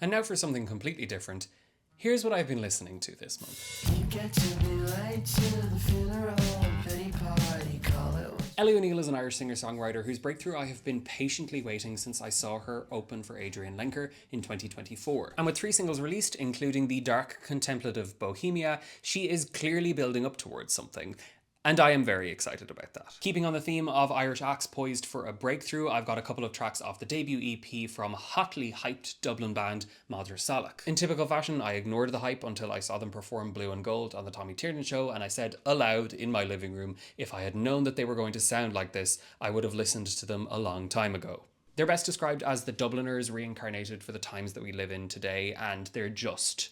And now for something completely different. Here's what I've been listening to this month. Ellie O'Neill is an Irish singer-songwriter whose breakthrough I have been patiently waiting since I saw her open for Adrian Lenker in 2024. And with 3 singles released, including the dark contemplative Bohemia, she is clearly building up towards something. And I am very excited about that. Keeping on the theme of Irish acts poised for a breakthrough, I've got a couple of tracks off the debut EP from hotly hyped Dublin band Madra Salach. In typical fashion, I ignored the hype until I saw them perform Blue and Gold on the Tommy Tiernan show, and I said aloud in my living room, if I had known that they were going to sound like this, I would have listened to them a long time ago. They're best described as the Dubliners reincarnated for the times that we live in today, and they're just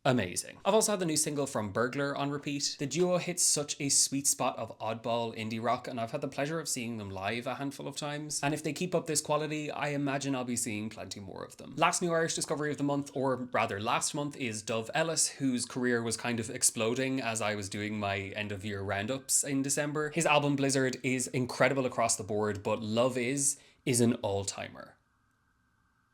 amazing. I've also had the new single from Burglar on repeat. The duo hits such a sweet spot of oddball indie rock, and I've had the pleasure of seeing them live a handful of times. And if they keep up this quality, I imagine I'll be seeing plenty more of them. Last new Irish discovery of the month, or rather last month, is Dove Ellis, whose career was kind of exploding as I was doing my end of year roundups in December. His album Blizzard is incredible across the board, but Love Is an all-timer.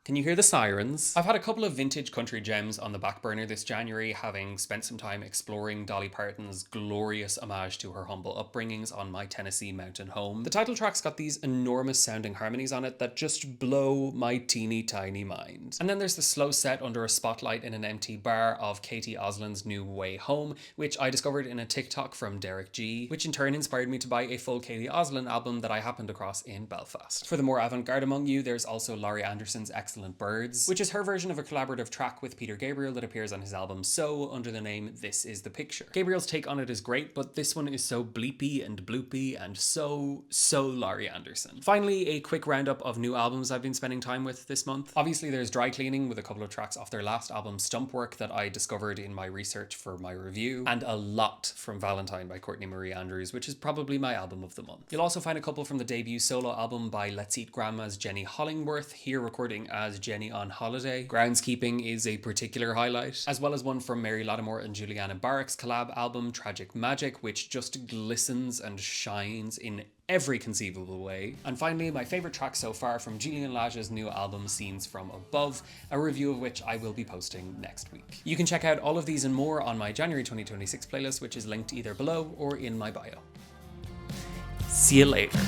Can you hear the sirens? I've had a couple of vintage country gems on the back burner this January, having spent some time exploring Dolly Parton's glorious homage to her humble upbringings on My Tennessee Mountain Home. The title track's got these enormous sounding harmonies on it that just blow my teeny tiny mind. And then there's the slow set under a spotlight in an empty bar of Katie Oslin's new Way Home, which I discovered in a TikTok from Derek G, which in turn inspired me to buy a full Katie Oslin album that I happened across in Belfast. For the more avant-garde among you, there's also Laurie Anderson's Excellent Birds, which is her version of a collaborative track with Peter Gabriel that appears on his album So under the name This Is the Picture. Gabriel's take on it is great, but this one is so bleepy and bloopy and so Laurie Anderson. Finally, a quick roundup of new albums I've been spending time with this month. Obviously there's Dry Cleaning with a couple of tracks off their last album Stumpwork that I discovered in my research for my review, and a lot from Valentine by Courtney Marie Andrews, which is probably my album of the month. You'll also find a couple from the debut solo album by Let's Eat Grandma's Jenny Hollingworth, here recording as Jenny on Holiday. Groundskeeping is a particular highlight, as well as one from Mary Lattimore and Juliana Barrick's collab album Tragic Magic, which just glistens and shines in every conceivable way. And finally, my favourite track so far from Julian Lage's new album Scenes From Above, a review of which I will be posting next week. You can check out all of these and more on my January 2026 playlist, which is linked either below or in my bio. See you later.